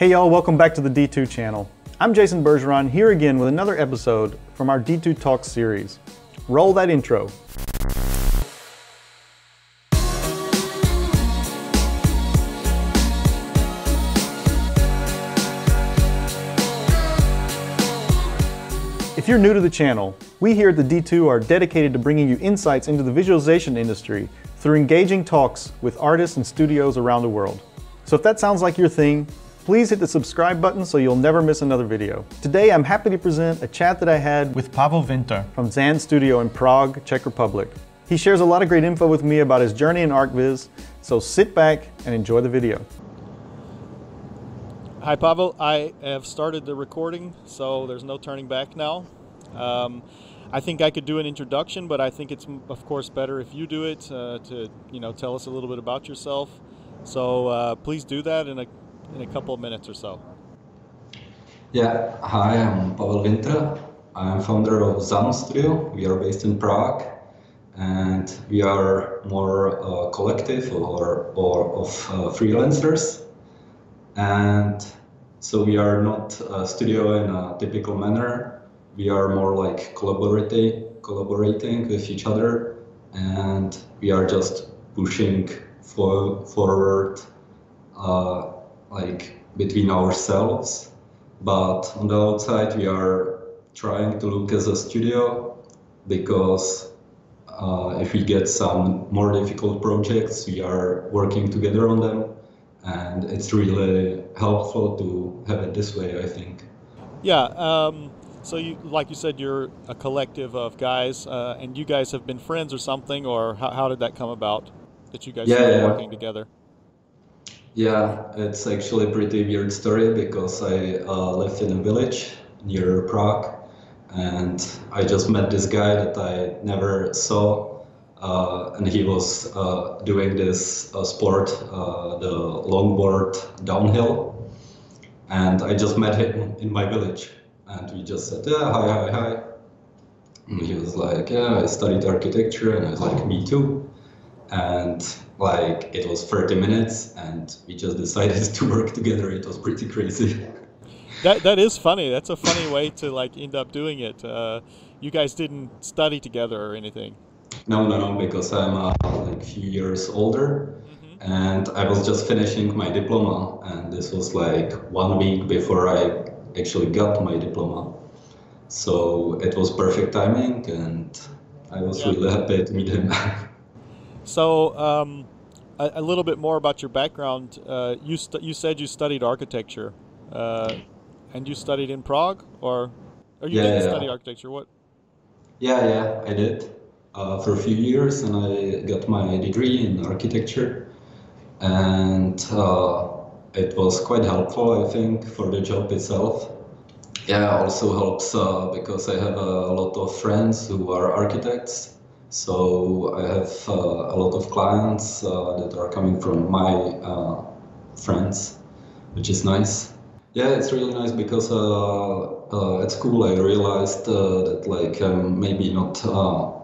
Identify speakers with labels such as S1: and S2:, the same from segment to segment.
S1: Hey y'all, welcome back to the D2 channel. I'm Jason Bergeron, here again with another episode from our D2 Talks series. Roll that intro. If you're new to the channel, we here at the D2 are dedicated to bringing you insights into the visualization industry through engaging talks with artists and studios around the world. So if that sounds like your thing, please hit the subscribe button so you'll never miss another video. Today I'm happy to present a chat that I had with Pavel Vinter from ZAN Studio in Prague, Czech Republic. He shares a lot of great info with me about his journey in archviz, so sit back and enjoy the video. Hi Pavel, I have started the recording, so there's no turning back now. I think I could do an introduction, but I think it's of course better if you do it to tell us a little bit about yourself. So please do that in a couple of minutes or so.
S2: Yeah, hi, I'm Pavel Vinter. I'm founder of ZAN Studio. We are based in Prague, and we are more a collective or of freelancers. And so we are not a studio in a typical manner. We are more like collaborating with each other, and we are just pushing forward like between ourselves, but on the outside we are trying to look as a studio, because if we get some more difficult projects, we are working together on them, and it's really helpful to have it this way, I think.
S1: Yeah, so like you said, you're a collective of guys, and you guys have been friends or something, or how did that come about, that you guys started working together?
S2: Yeah, it's actually a pretty weird story, because I live in a village near Prague, and I just met this guy that I never saw, and he was doing this sport, the longboard downhill, and I just met him in my village, and we just said, yeah, hi. And he was like, yeah, I studied architecture, and I was like, me too. And like, it was 30 minutes and we just decided to work together. It was pretty crazy.
S1: That is funny. That's a funny way to like end up doing it. You guys didn't study together or anything?
S2: No, because I'm like a few years older, and I was just finishing my diploma, and this was like 1 week before I actually got my diploma. So it was perfect timing, and I was really happy to meet him.
S1: So, a little bit more about your background. You said you studied architecture, and you studied in Prague, or you didn't study architecture? What?
S2: Yeah, I did for a few years, and I got my degree in architecture, and it was quite helpful, I think, for the job itself. Yeah, also helps because I have a lot of friends who are architects. So I have a lot of clients that are coming from my friends, which is nice. Yeah, it's really nice, because at school I realized that like I'm maybe not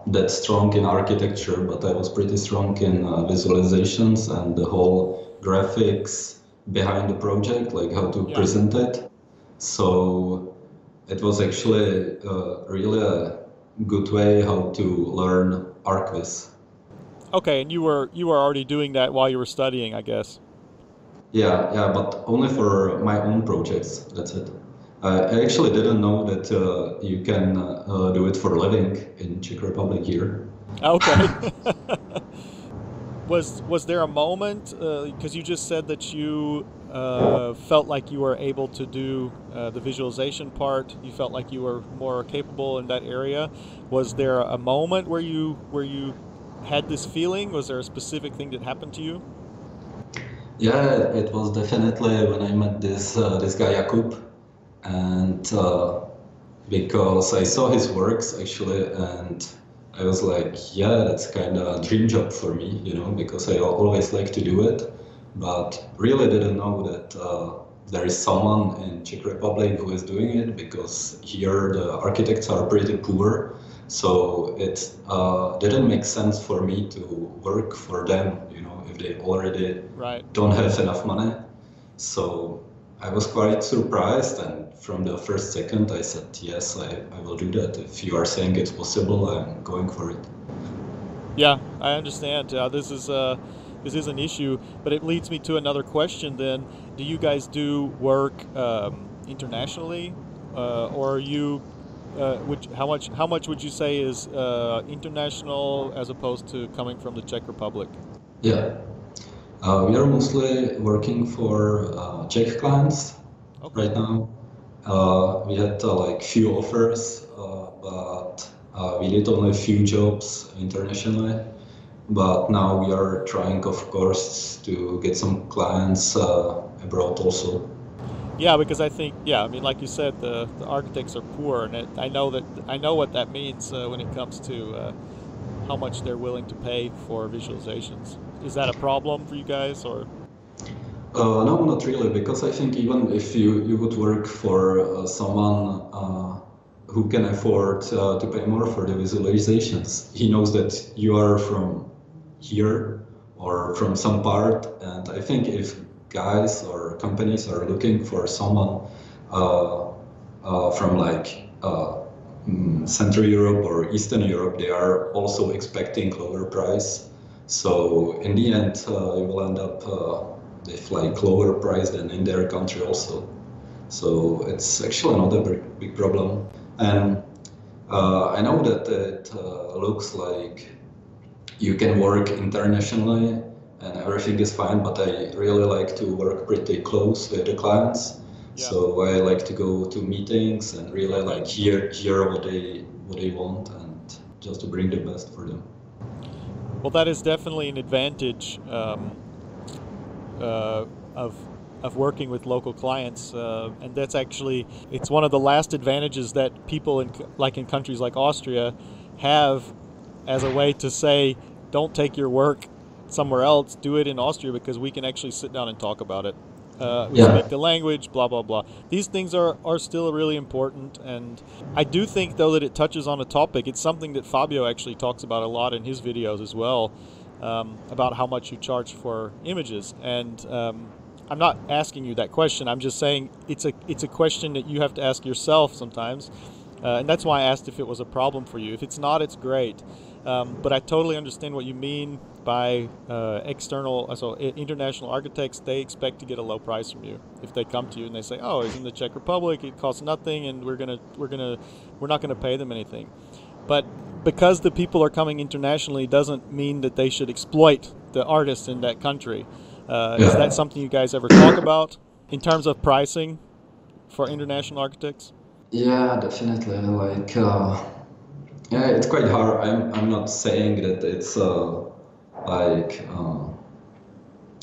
S2: that strong in architecture, but I was pretty strong in visualizations and the whole graphics behind the project, like how to present it. So it was actually really a good way how to learn archviz. Okay, and you were already doing that while you were studying, I guess. Yeah, but only for my own projects. That's it. I actually didn't know that you can do it for a living in Czech Republic here. Okay.
S1: Was there a moment, because you just said that you felt like you were able to do the visualization part, you felt like you were more capable in that area. Was there a moment where you had this feeling? Was there a specific thing that happened to you?
S2: Yeah, it was definitely when I met this guy Jakub, and because I saw his works actually, and I was like, yeah, that's kind of a dream job for me, because I always like to do it, but really didn't know that there is someone in Czech Republic who is doing it, because here the architects are pretty poor, so it didn't make sense for me to work for them, if they already don't have enough money. So I was quite surprised, and from the first second I said, yes, I will do that. If you are saying it's possible, I'm going for it.
S1: Yeah, I understand. This is an issue, but it leads me to another question. Then, do you guys do work internationally, or are you? How much would you say is international as opposed to coming from the Czech Republic?
S2: Yeah, we are mostly working for Czech clients
S1: Okay.
S2: right now. We had like few offers, but we did only a few jobs internationally. But now we are trying, of course, to get some clients abroad also.
S1: Yeah, because I think, yeah, I mean, like you said, the architects are poor, and I know what that means when it comes to how much they're willing to pay for visualizations. Is that a problem for you guys, or?
S2: No, not really, because I think even if you would work for someone who can afford to pay more for the visualizations, he knows that you are from here or from some part. And I think if guys or companies are looking for someone from like Central Europe or Eastern Europe, they are also expecting lower price. So in the end, you will end up with like lower price than in their country also. So it's actually not a big problem. And I know that it looks like you can work internationally and everything is fine, but I really like to work pretty close with the clients.
S1: Yeah.
S2: So I like to go to meetings and really
S1: Okay.
S2: like hear what they want, and just to bring the best for them.
S1: Well, that is definitely an advantage uh, of working with local clients, and that's actually it's one of the last advantages that people in countries like Austria have as a way to say, don't take your work somewhere else, do it in Austria because we can actually sit down and talk about it. We
S2: Yeah.
S1: speak the language, blah, blah, blah. These things are still really important. And I do think, though, that it touches on a topic. It's something that Fabio actually talks about a lot in his videos as well, about how much you charge for images. And I'm not asking you that question. I'm just saying it's a question that you have to ask yourself sometimes. And that's why I asked if it was a problem for you. If it's not, it's great. But I totally understand what you mean by international architects. They expect to get a low price from you if they come to you and they say, "Oh, it's in the Czech Republic. It costs nothing, and we're not gonna pay them anything." But because the people are coming internationally doesn't mean that they should exploit the artists in that country. Is that something you guys ever talk about in terms of pricing for international architects?
S2: Yeah, definitely. Like, yeah, it's quite hard. I'm not saying that it's like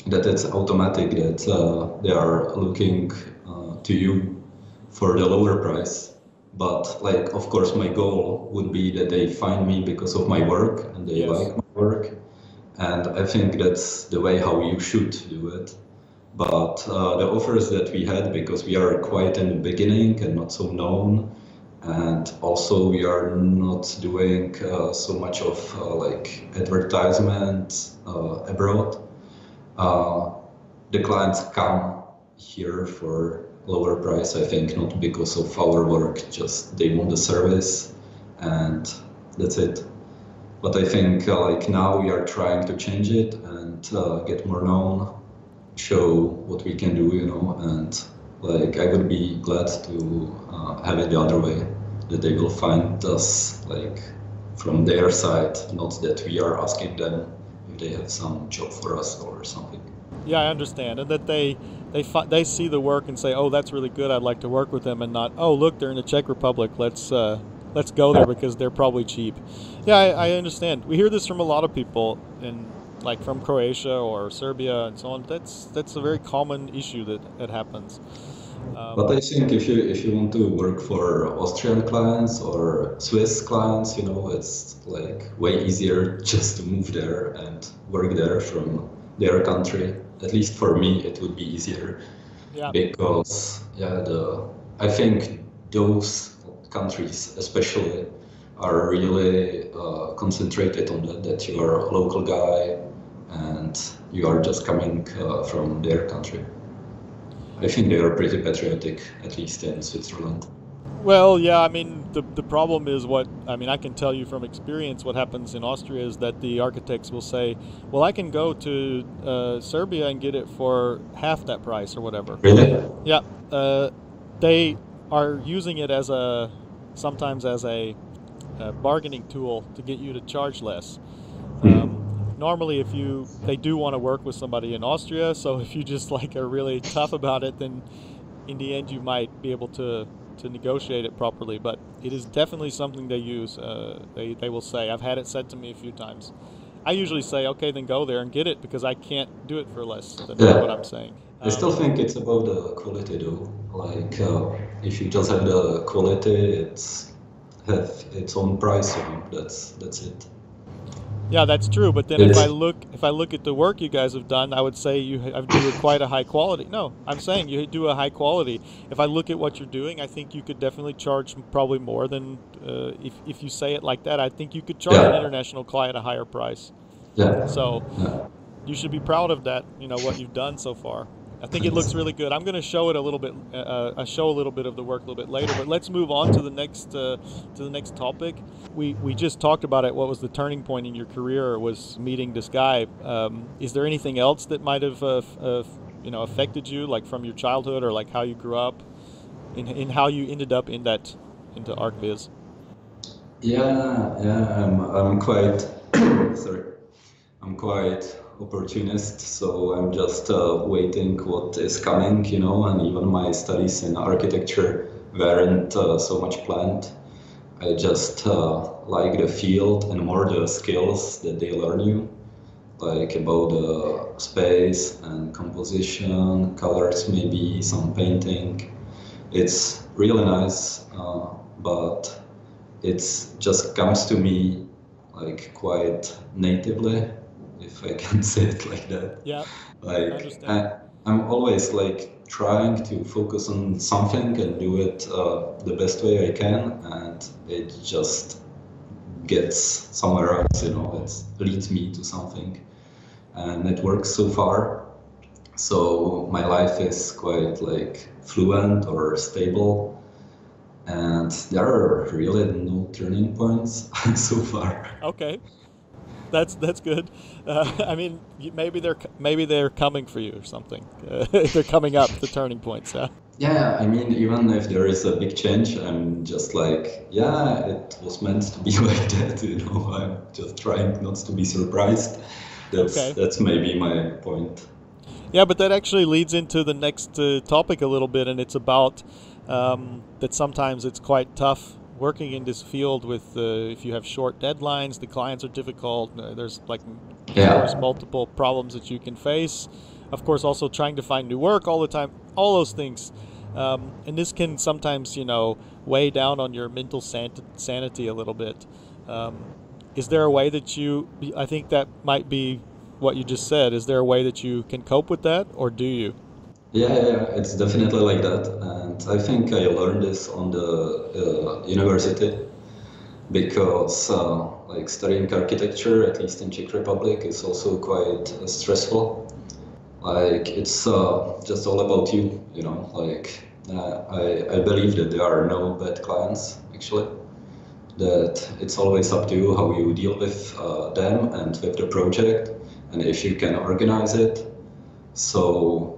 S2: that it's automatic that they are looking to you for the lower price. But like, of course, my goal would be that they find me because of my work and they
S1: Yes.
S2: like my work. And I think that's the way how you should do it. But the offers that we had, because we are quite in the beginning and not so known, and also we are not doing so much of like advertisement abroad, the clients come here for lower price, I think, not because of our work, just they want the service and that's it. But I think like now we are trying to change it and get more known, show what we can do, you know, and like I would be glad to have it the other way, that they will find us like from their side, not that we are asking them if they have some job for us or something.
S1: Yeah, I understand, and that they see the work and say, "Oh, that's really good. I'd like to work with them," and not, "Oh, look, they're in the Czech Republic. Let's go there because they're probably cheap." Yeah, I understand. We hear this from a lot of people like from Croatia or Serbia and so on. That's a very common issue that happens.
S2: But I think if you want to work for Austrian clients or Swiss clients, you know, it's like way easier just to move there and work there from their country. At least for me, it would be easier
S1: Yeah.
S2: because I think those countries especially are really concentrated on that you are a local guy and you are just coming from their country. I think they are pretty patriotic, at least in Switzerland.
S1: Well, yeah, I mean, the problem is I can tell you from experience what happens in Austria is that the architects will say, well, I can go to Serbia and get it for half that price or whatever.
S2: Really?
S1: Yeah, they are using it as sometimes as a bargaining tool to get you to charge less. Normally, they do want to work with somebody in Austria, so if you just like are really tough about it, then in the end you might be able to negotiate it properly. But it is definitely something they use. They will say, I've had it said to me a few times. I usually say, okay, then go there and get it because I can't do it for less than what I'm saying.
S2: I still think it's about the quality though. Like if you just have the quality, it's have its own price. That's it.
S1: Yeah, that's true. But then if I look at the work you guys have done, I would say you do quite a high quality. No, I'm saying you do a high quality. If I look at what you're doing, I think you could definitely charge probably more than if you say it like that. I think you could charge an international client a higher price.
S2: Yeah.
S1: So you should be proud of that. What you've done so far. I think it looks really good. I'm going to show it a little bit. Show a little bit of the work a little bit later. But let's move on to the next topic. We just talked about it. What was the turning point in your career? Was meeting this guy. Is there anything else that might have affected you, like from your childhood or like how you grew up, in how you ended up into archviz?
S2: I'm quite sorry. I'm quite opportunist, so I'm just waiting what is coming, and even my studies in architecture weren't so much planned. I just like the field and more the skills that they learn you, like about the space and composition, colors, maybe some painting. It's really nice, but it's just comes to me like quite natively, if I can say it like that.
S1: Yeah.
S2: Like I'm always like trying to focus on something and do it the best way I can, and it just gets somewhere else. It leads me to something, and it works so far. So my life is quite like fluent or stable, and there are really no turning points so far.
S1: Okay. That's good. I mean, maybe they're coming for you or something. They're coming up, the turning points. Yeah.
S2: Yeah, I mean, even if there is a big change, I'm just like, yeah, it was meant to be like that. I'm just trying not to be surprised. That's maybe my point.
S1: Yeah, but that actually leads into the next topic a little bit, and it's about that sometimes it's quite tough working in this field with if you have short deadlines, the clients are difficult. There's of course multiple problems that you can face. Of course, also trying to find new work all the time, all those things, and this can sometimes weigh down on your mental sanity a little bit. Is there a way that I think that might be what you just said. Is there a way that you can cope with that, or do you?
S2: Yeah, it's definitely like that, and I think I learned this on the university because like studying architecture, at least in Czech Republic, is also quite stressful. Like it's just all about you, Like I believe that there are no bad clients actually. That it's always up to you how you deal with them and with the project, and if you can organize it. So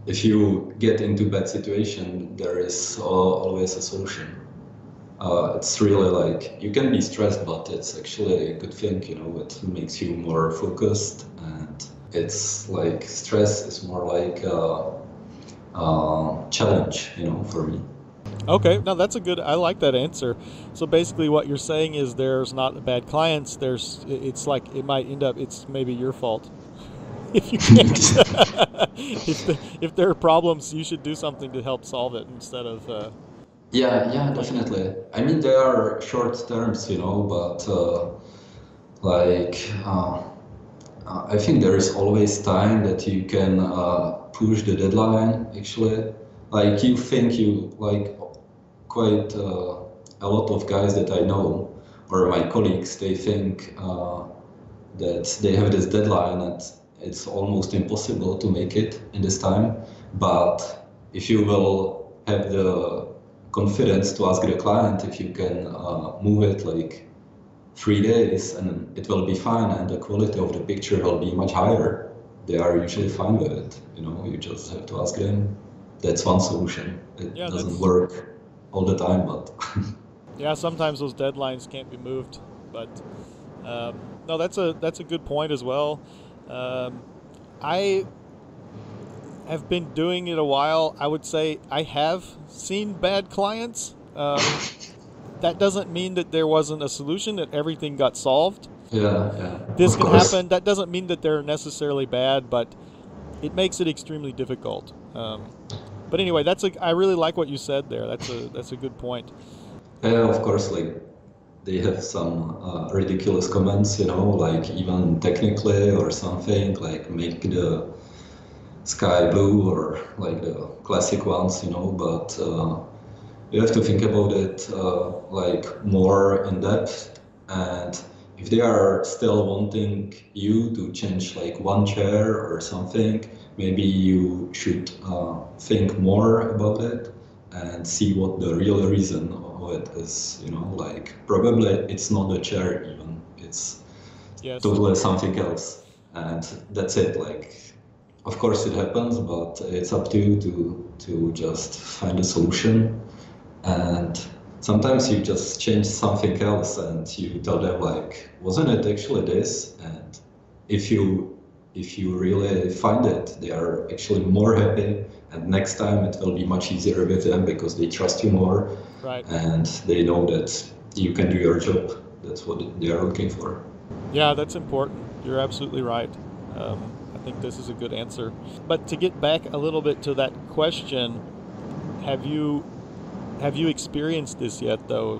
S2: if you get into bad situation, there is always a solution. It's really like, you can be stressed, but it's actually a good thing, it makes you more focused, and it's like stress is more like a challenge, for me.
S1: Okay, no, I like that answer. So basically what you're saying is there's not bad clients, it's like it might end up, it's maybe your fault. If you can't, if there are problems, you should do something to help solve it instead of.
S2: Yeah, definitely. I mean, there are short terms, but I think there is always time that you can push the deadline. Actually, like you think quite a lot of guys that I know or my colleagues, they think that they have this deadline and it's almost impossible to make it in this time, But if you will have the confidence to ask the client if you can move it like 3 days and it will be fine and the quality of the picture will be much higher, they are usually fine with it. You know, you just have to ask them. That's one solution. It doesn't work all the time, but
S3: yeah, sometimes those deadlines can't be moved. But no, that's a good point as well. I have been doing it a while. I would say I have seen bad clients. That doesn't mean that there wasn't a solution, that everything got solved.
S2: yeah.
S3: This can happen. That doesn't mean that they're necessarily bad, but it makes it extremely difficult. But anyway, I really like what you said there. That's a good point.
S2: Yeah, of course, like they have some ridiculous comments, you know, like even technically or something, like make the sky blue or like the classic ones, you know, but you have to think about it like more in depth. And if they are still wanting you to change like one chair or something, maybe you should think more about it and see what the real reason of it is, you know, like probably it's not a chair even, it's totally something else. And that's it, like, of course it happens, but it's up to you to just find a solution. And sometimes you just change something else and you tell them like, wasn't it actually this? And if you really find it, they are actually more happy, and next time it will be much easier with them because they trust you more,
S3: right?
S2: And they know that you can do your job. That's what they are looking for.
S3: Yeah, that's important. You're absolutely right. I think this is a good answer. But to get back a little bit to that question, have you experienced this yet, though,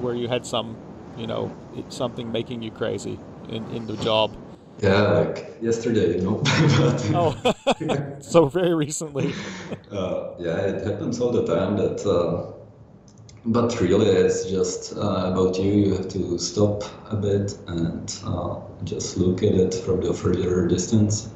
S3: where you had some, you know, something making you crazy in the job?
S2: Yeah, like yesterday, you know. But,
S3: oh, so very recently.
S2: Yeah, it happens all the time. But really, it's just about you. You have to stop a bit and just look at it from the further distance,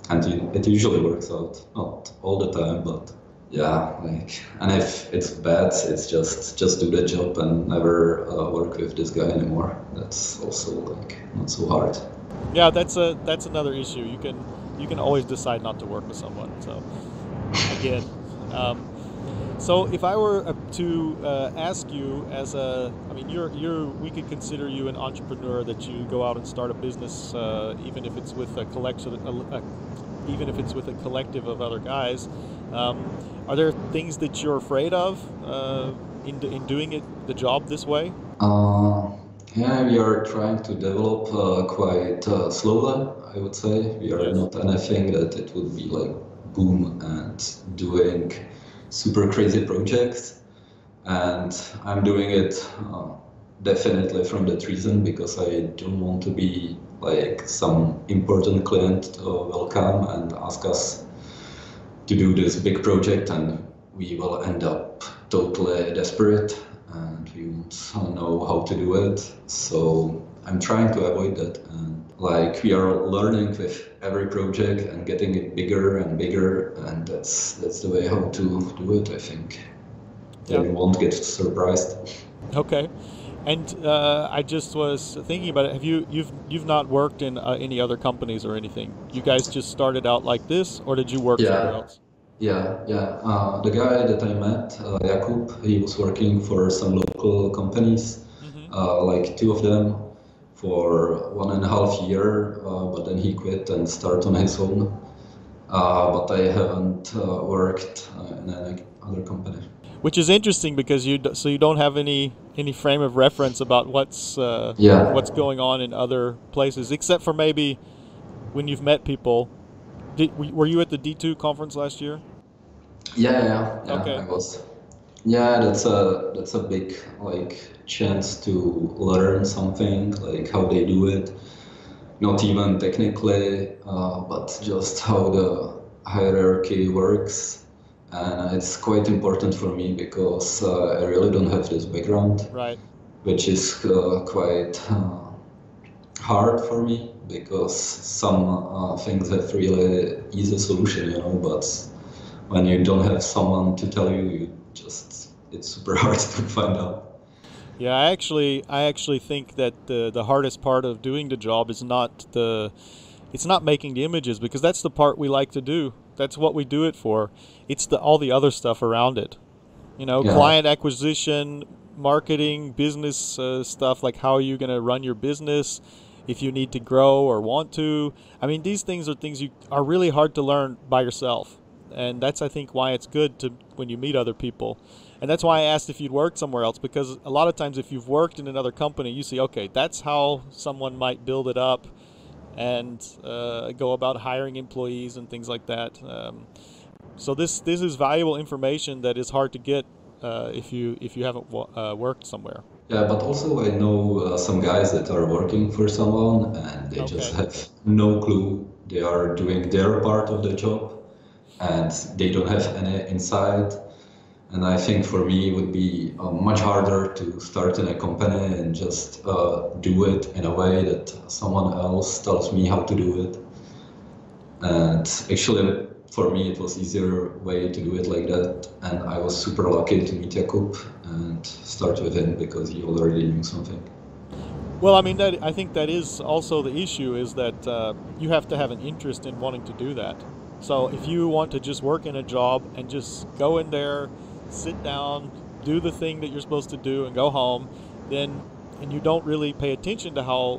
S2: and it usually works out. Not all the time, but yeah, like, and if it's bad, it's just do the job and never work with this guy anymore. That's also like not so hard.
S3: Yeah, that's another issue. You can always decide not to work with someone. So again, so if I were to ask you we could consider you an entrepreneur, that you go out and start a business, even if it's with a collective of other guys. Are there things that you're afraid of in doing the job this way?
S2: Yeah, we are trying to develop quite slowly, I would say. We are not anything that it would be like boom and doing super crazy projects. And I'm doing it definitely from that reason, because I don't want to be like some important client will come and ask us to do this big project and we will end up totally desperate and we won't know how to do it. So I'm trying to avoid that, and like we are learning with every project and getting it bigger and bigger, and that's the way how to do it, I think. Yeah. You won't get surprised.
S3: Okay. And I just was thinking about it. You've not worked in any other companies or anything? You guys just started out like this, or did you work somewhere else?
S2: Yeah. The guy that I met, Jakub, he was working for some local companies, like 2 of them, for 1.5 years, but then he quit and started on his own. But I haven't worked in any other company.
S3: Which is interesting, because you don't have any frame of reference about what's going on in other places, except for maybe when you've met people. Were you at the D2 conference last year?
S2: Yeah,
S3: okay.
S2: I was. Yeah, that's a big like chance to learn something, like how they do it. Not even technically, but just how the hierarchy works. And it's quite important for me because I really don't have this background,
S3: right?
S2: Which is quite hard for me, because some things have really easy solution, but when you don't have someone to tell you, it's super hard to find out.
S3: Yeah, I actually think that the hardest part of doing the job is it's not making the images, because that's the part we like to do. That's what we do it for. It's all the other stuff around it. You know,
S2: Yeah,
S3: client acquisition, marketing, business stuff, like how are you going to run your business, if you need to grow or want to. I mean, these things are things you are really hard to learn by yourself. And that's, I think, why it's good to when you meet other people. And that's why I asked if you'd worked somewhere else, because a lot of times if you've worked in another company, you see, okay, that's how someone might build it up and go about hiring employees and things like that. So this is valuable information that is hard to get if you haven't worked somewhere.
S2: yeah, but also I know some guys that are working for someone and they just
S3: Okay.
S2: have no clue. They are doing their part of the job and they don't have any insight. And I think for me it would be much harder to start in a company and just do it in a way that someone else tells me how to do it. And actually, for me, it was easier way to do it like that. And I was super lucky to meet Jakub and start with him because he already knew something.
S3: Well, I mean, I think that is also the issue, is that you have to have an interest in wanting to do that. So if you want to just work in a job and just go in there, sit down, do the thing that you're supposed to do, and go home, then and you don't really pay attention to how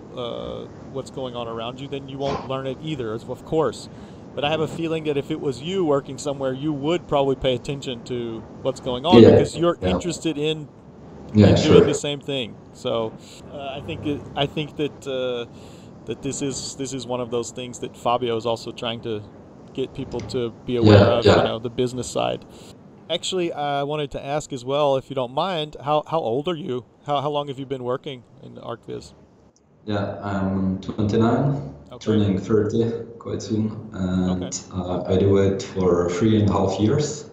S3: what's going on around you, then you won't learn it either, of course. But I have a feeling that if it was you working somewhere, you would probably pay attention to what's going on,
S2: Yeah,
S3: because you're
S2: yeah,
S3: interested in
S2: yeah,
S3: doing
S2: sure.
S3: the same thing. So I think that that this is one of those things that Fabio is also trying to get people to be aware
S2: Yeah,
S3: of, you
S2: yeah.
S3: know, the business side. Actually, I wanted to ask as well, if you don't mind, how old are you? How long have you been working in archviz?
S2: Yeah, I'm 29,
S3: Okay.
S2: turning 30 quite soon,
S3: Okay.
S2: and I do it for 3.5 years.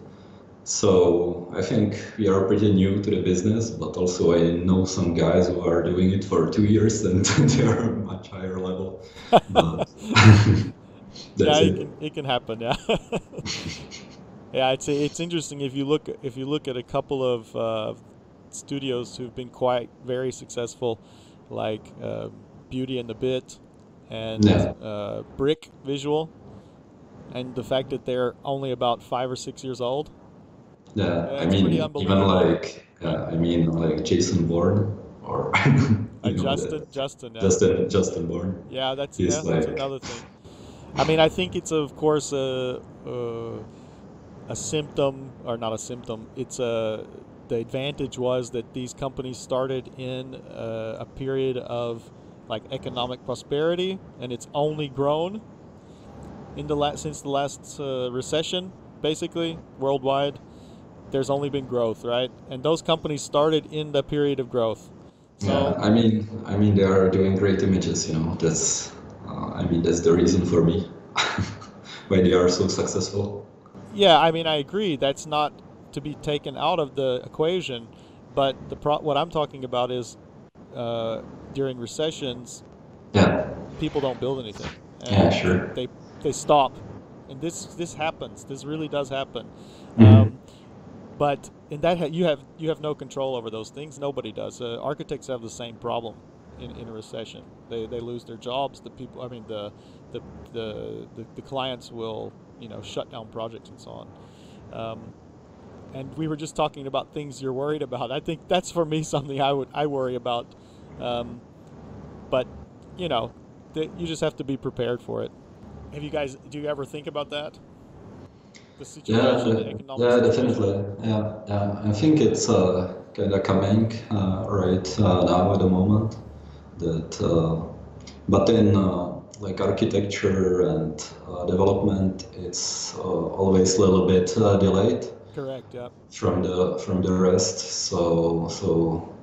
S2: So I think we are pretty new to the business, but also I know some guys who are doing it for 2 years and they are much higher level. But
S3: Yeah,
S2: that's it.
S3: it can happen. Yeah. Yeah, it's interesting if you look at a couple of studios who've been quite very successful, like Beauty and the Bit and
S2: Yeah,
S3: Brick Visual, and the fact that they're only about 5 or 6 years old.
S2: yeah. I
S3: It's pretty
S2: mean, even
S3: unbelievable, right?
S2: like Jason Bourne, or you know that
S3: Justin, yeah,
S2: Justin Bourne.
S3: yeah,
S2: He's
S3: that's
S2: like,
S3: another thing. I mean, I think it's of course a symptom, or not a symptom. It's a The advantage was that these companies started in a period of like economic prosperity, and it's only grown in since the last recession, basically worldwide. There's only been growth, right? And those companies started in the period of growth.
S2: yeah.
S3: So
S2: I mean, they are doing great images. You know, that's the reason for me why they are so successful.
S3: yeah, I mean, I agree. That's not to be taken out of the equation, but what I'm talking about is uh, during recessions,
S2: Yeah,
S3: people don't build anything,
S2: yeah,
S3: and
S2: sure.
S3: they stop, and this happens. This really does happen.
S2: Hmm.
S3: Um, but in that you have no control over those things. Nobody does. Architects have the same problem in a recession. They lose their jobs. The people, I mean, the the clients will, you know, shut down projects and so on. Um, and we were just talking about things you're worried about. I think that's for me something I worry about. Um, but you know, you just have to be prepared for it. Do you ever think about that? The
S2: Yeah,
S3: situation, the economic
S2: yeah,
S3: situation?
S2: definitely. Yeah, yeah. I think it's kind of coming right now at the moment. That, but then like architecture and development, it's always a little bit delayed
S3: Correct. Yeah.
S2: from the rest. So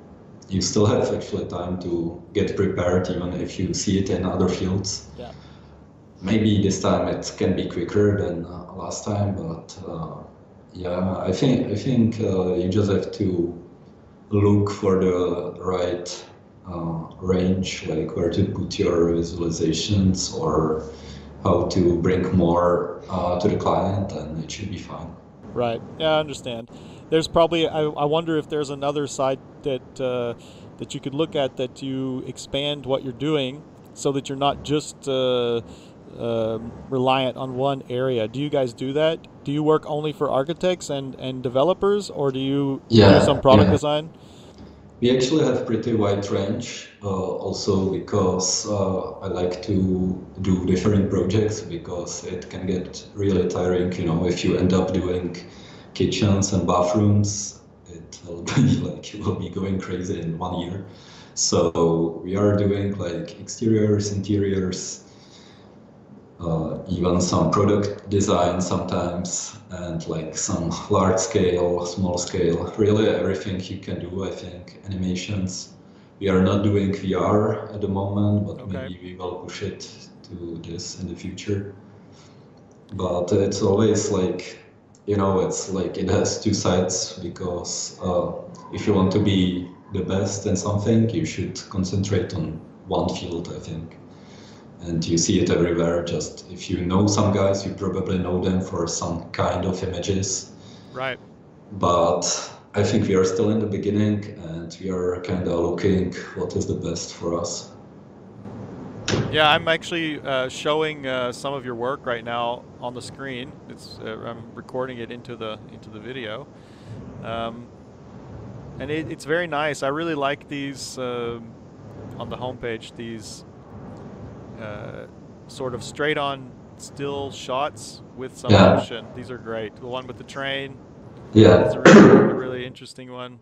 S2: you still have actually time to get prepared, even if you see it in other fields.
S3: Yeah.
S2: Maybe this time it can be quicker than last time, but yeah, I think you just have to look for the right range, like where to put your visualizations, or how to bring more to the client, and it should be fine.
S3: Right. Yeah, I understand. There's probably I wonder if there's another side that that you could look at, that you expand what you're doing so that you're not just reliant on one area. Do you guys do that? Do you work only for architects and developers, or do you do some product design?
S2: We actually have pretty wide range, also because I like to do different projects, because it can get really tiring, you know, if you end up doing kitchens and bathrooms, it will be like you will be going crazy in 1 year. So we are doing like exteriors, interiors, even some product design sometimes, and like some large scale, small scale, really everything you can do, I think. Animations. We are not doing VR at the moment, but maybe we will push it to this in the future. But it's always like, you know, it's like it has two sides, because if you want to be the best in something, you should concentrate on one field, I think. And you see it everywhere. Just if you know some guys, you probably know them for some kind of images.
S3: Right.
S2: But I think we are still in the beginning, and we are kind of looking what is the best for us.
S3: Yeah, I'm actually showing some of your work right now on the screen. It's I'm recording it into the video, and it's very nice. I really like these on the homepage. These sort of straight on still shots with some motion. These are great. The one with the train, is a really interesting one,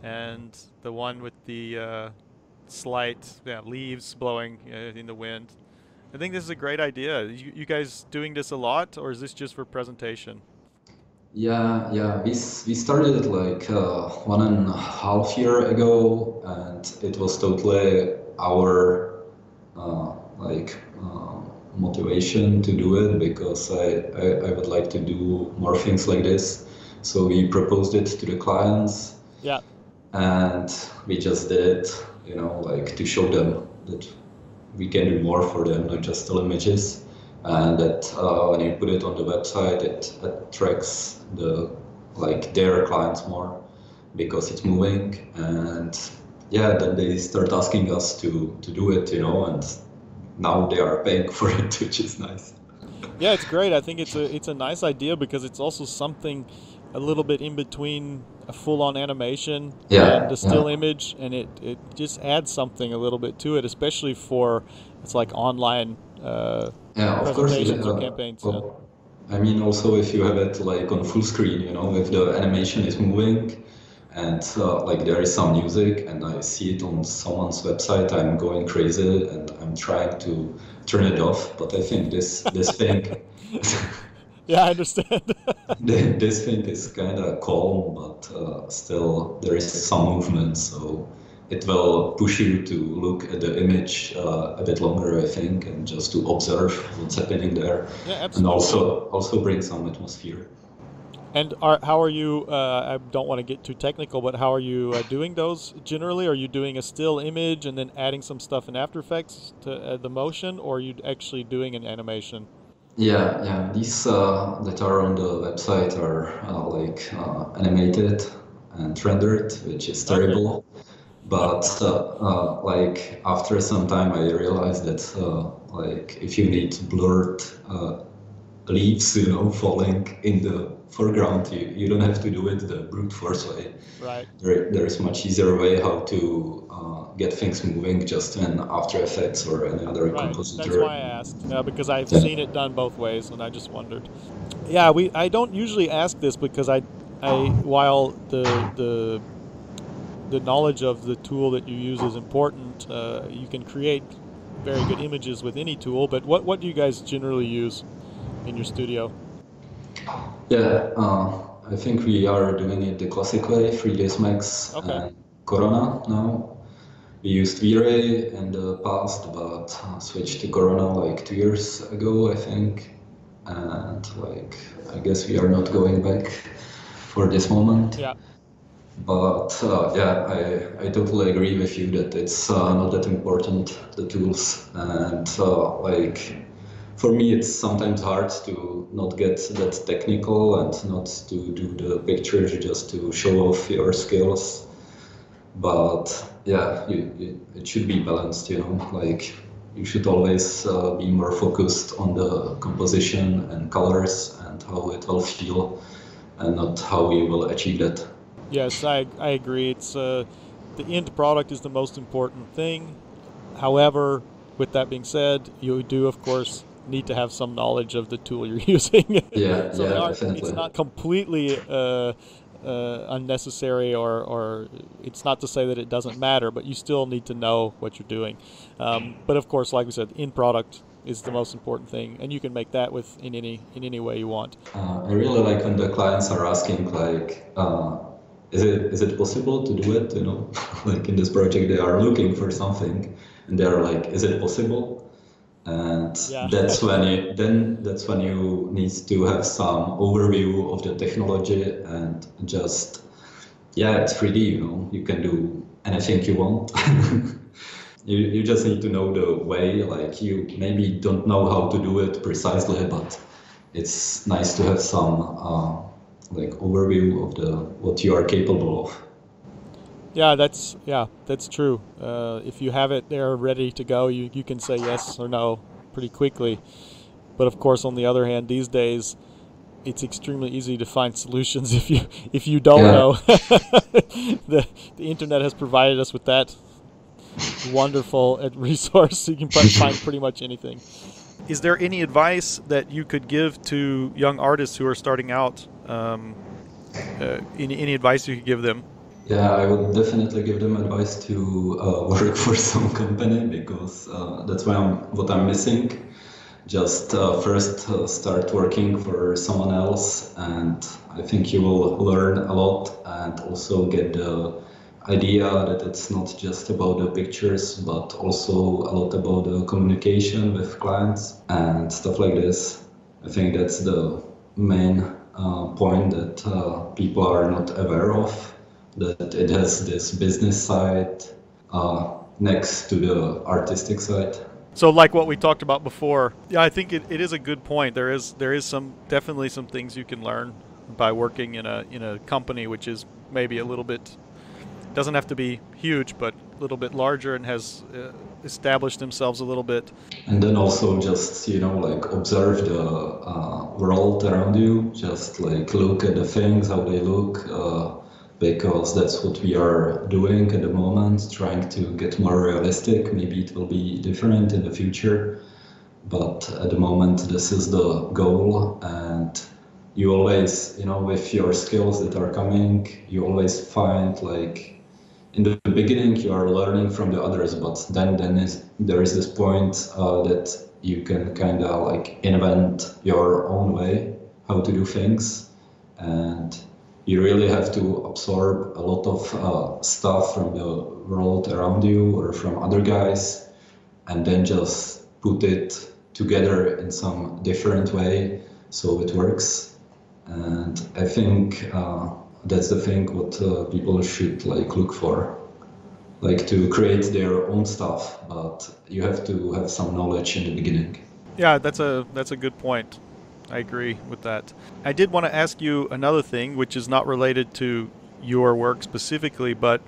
S3: and the one with the slight leaves blowing in the wind. I think this is a great idea. You guys doing this a lot, or is this just for presentation?
S2: Yeah. We started it like 1.5 years ago, and it was totally our motivation to do it, because I would like to do more things like this. So we proposed it to the clients.
S3: Yeah.
S2: And we just did it, you know, like to show them that we can do more for them, not just still images. And that when you put it on the website, it attracts their clients more, because it's moving. And yeah, then they start asking us to do it, you know, and now they are paying for it, which is nice.
S3: Yeah, it's great. I think it's a nice idea, because it's also something a little bit in between a full-on animation and a still image, and it just adds something a little bit to it, especially for it's like online presentations or campaigns.
S2: Well, I mean, also if you have it like on full screen, you know, if the animation is moving and like there is some music and I see it on someone's website, I'm going crazy and I'm trying to turn it off. But I think this thing
S3: yeah, I understand.
S2: this thing is kind of calm, but still there is some movement, so it will push you to look at the image a bit longer, I think, and just to observe what's happening there.
S3: Yeah, absolutely.
S2: And also bring some atmosphere.
S3: And how are you, I don't want to get too technical, but how are you doing those generally? Are you doing a still image and then adding some stuff in After Effects to add the motion, or are you actually doing an animation?
S2: Yeah. These that are on the website are animated and rendered, which is terrible. Okay. But like after some time, I realized that like if you need blurred leaves, you know, falling in the foreground, you don't have to do it the brute force way.
S3: Right.
S2: There is much easier way how to get things moving just in After Effects or any other compositor.
S3: That's why I asked, because I've seen it done both ways, and I just wondered. Yeah, I don't usually ask this because I while the knowledge of the tool that you use is important, you can create very good images with any tool. But what do you guys generally use in your studio?
S2: Yeah, I think we are doing it the classic way, 3ds Max and Corona now. We used V-Ray in the past, but switched to Corona like 2 years ago, I think. And like, I guess we are not going back for this moment.
S3: Yeah.
S2: But yeah, I totally agree with you that it's not that important, the tools. And like for me, it's sometimes hard to not get that technical and not to do the pictures just to show off your skills. But yeah, it should be balanced, you know, like you should always be more focused on the composition and colors and how it will feel and not how you will achieve that.
S3: Yes, I agree. It's the end product is the most important thing. However, with that being said, you do, of course, need to have some knowledge of the tool you're using.
S2: Yeah,
S3: So
S2: yeah, definitely.
S3: it's not completely unnecessary, or it's not to say that it doesn't matter, but you still need to know what you're doing. But of course, like we said, end product is the most important thing, and you can make that with in any way you want.
S2: I really like when the clients are asking, like, is it possible to do it? You know, like in this project, they are looking for something, and they are like, is it possible? And
S3: Yeah.
S2: that's when you need to have some overview of the technology and just, yeah, it's 3D, you know, you can do anything you want. You just need to know the way, like you maybe don't know how to do it precisely, but it's nice to have some like overview of what you are capable of.
S3: Yeah, that's true. If you have it there ready to go, you can say yes or no pretty quickly. But of course, on the other hand, these days, it's extremely easy to find solutions if you don't know. The internet has provided us with that wonderful resource. You can find pretty much anything. Is there any advice that you could give to young artists who are starting out? Any advice you could give them?
S2: Yeah, I would definitely give them advice to work for some company, because that's what I'm missing. Just first start working for someone else, and I think you will learn a lot and also get the idea that it's not just about the pictures, but also a lot about the communication with clients and stuff like this. I think that's the main point that people are not aware of, that it has this business side next to the artistic side.
S3: So like what we talked about before, yeah, I think it is a good point. There is definitely some things you can learn by working in a company which is maybe a little bit, doesn't have to be huge, but a little bit larger and has established themselves a little bit.
S2: And then also just, you know, like observe the world around you, just like look at the things, how they look, because that's what we are doing at the moment, trying to get more realistic. Maybe it will be different in the future, but at the moment this is the goal. And you always, you know, with your skills that are coming, you always find, like, in the beginning you are learning from the others, but then there is this point that you can kind of like invent your own way how to do things, and you really have to absorb a lot of stuff from the world around you or from other guys, and then just put it together in some different way so it works. And I think that's the thing what people should like look for, like to create their own stuff, but you have to have some knowledge in the beginning.
S3: Yeah, that's a good point. I agree with that. I did want to ask you another thing, which is not related to your work specifically, but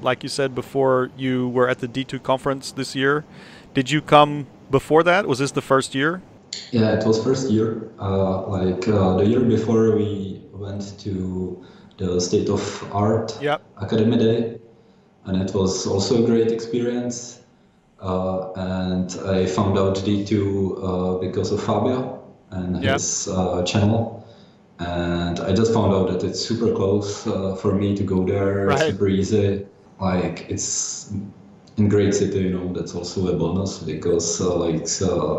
S3: like you said before, you were at the D2 conference this year. Did you come before that? Was this the first year?
S2: Yeah, it was first year. The year before, we went to the State of Art Academy Day, and it was also a great experience. And I found out D2 because of Fabio and his channel. And I just found out that it's super close for me to go there, super easy. Like, it's in great city, you know, that's also a bonus, because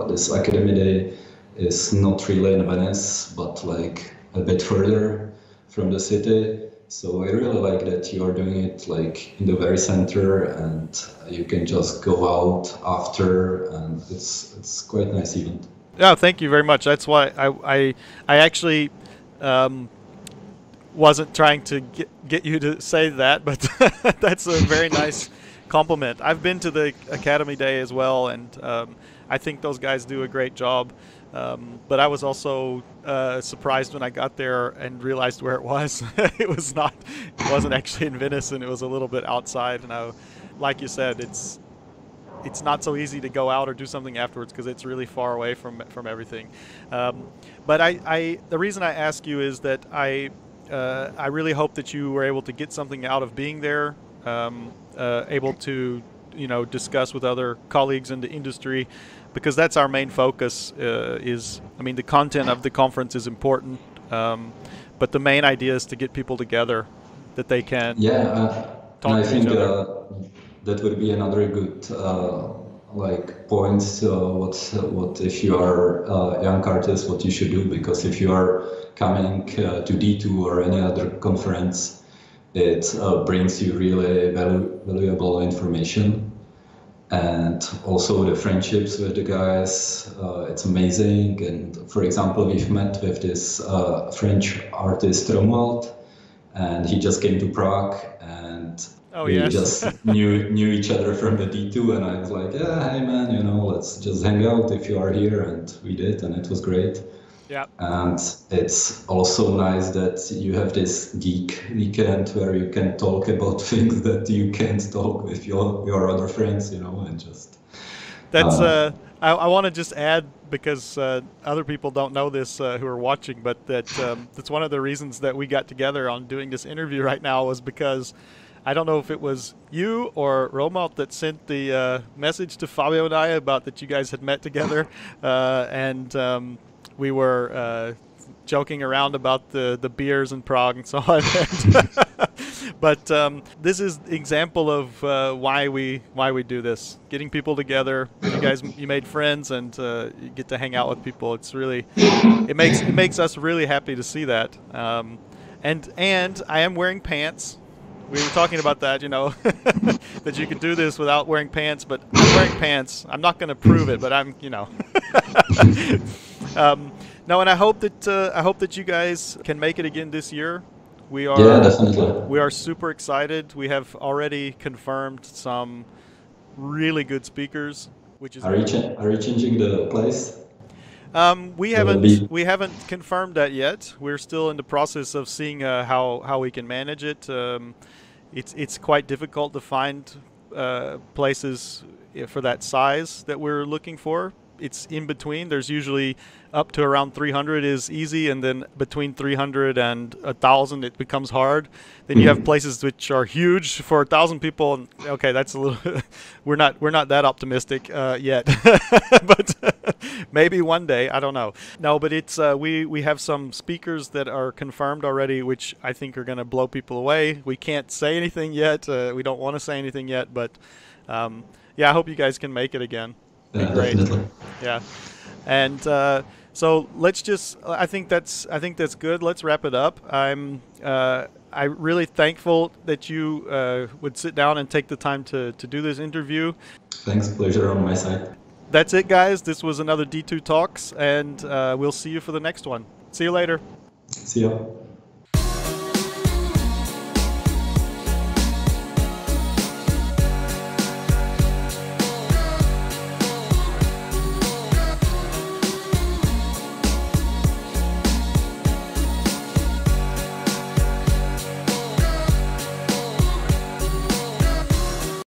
S2: this Academy Day is not really in Venice, but like a bit further from the city. So I really like that you are doing it like in the very center, and you can just go out after, and it's quite a nice event.
S3: Yeah, thank you very much. That's why I actually wasn't trying to get you to say that, but that's a very nice compliment. I've been to the Academy Day as well, and I think those guys do a great job. But I was also surprised when I got there and realized where it was. It wasn't actually in Venice, and it was a little bit outside. And like you said, it's not so easy to go out or do something afterwards because it's really far away from everything. But the reason I ask you is that I really hope that you were able to get something out of being there, able to discuss with other colleagues in the industry, because that's our main focus. The content of the conference is important, but the main idea is to get people together that they can talk to each other.
S2: That would be another good point. What if you are a young artist, what you should do? Because if you are coming to D2 or any other conference, it brings you really valuable information, and also the friendships with the guys. It's amazing. And for example, we've met with this French artist Romuald, and he just came to Prague, and we just knew each other from the D2, and I was like, yeah, hey man, let's just hang out if you are here, and we did, and it was great.
S3: Yeah.
S2: And it's also nice that you have this geek weekend where you can talk about things that you can't talk with your other friends, and just.
S3: That's I want to just add, because other people don't know this who are watching, but that's one of the reasons that we got together on doing this interview right now, was because I don't know if it was you or Romuald that sent the message to Fabio and I about that you guys had met together, and we were joking around about the beers in Prague and so on. But this is an example of why we do this. Getting people together. You made friends, and you get to hang out with people. It's really it makes us really happy to see that. And I am wearing pants. We were talking about that, that you could do this without wearing pants, but I'm wearing pants. I'm not going to prove it, but I'm, No, and I hope that you guys can make it again this year. We are,
S2: definitely.
S3: We are super excited. We have already confirmed some really good speakers, which is.
S2: Are you changing the place?
S3: We haven't confirmed that yet. We're still in the process of seeing how we can manage it. It's quite difficult to find places for that size that we're looking for. It's in between. There's usually up to around 300 is easy, and then between 300 and 1,000 it becomes hard. Then you have places which are huge for 1,000 people. And, okay, that's a little. we're not that optimistic yet, but maybe one day. I don't know. No, but it's we have some speakers that are confirmed already, which I think are going to blow people away. We can't say anything yet. We don't want to say anything yet, but I hope you guys can make it again.
S2: Yeah, definitely.
S3: Yeah, and so let's just. I think that's good. Let's wrap it up. I'm really thankful that you would sit down and take the time to do this interview.
S2: Thanks, pleasure on my side.
S3: That's it, guys. This was another D2 Talks, and we'll see you for the next one. See you later.
S2: See ya.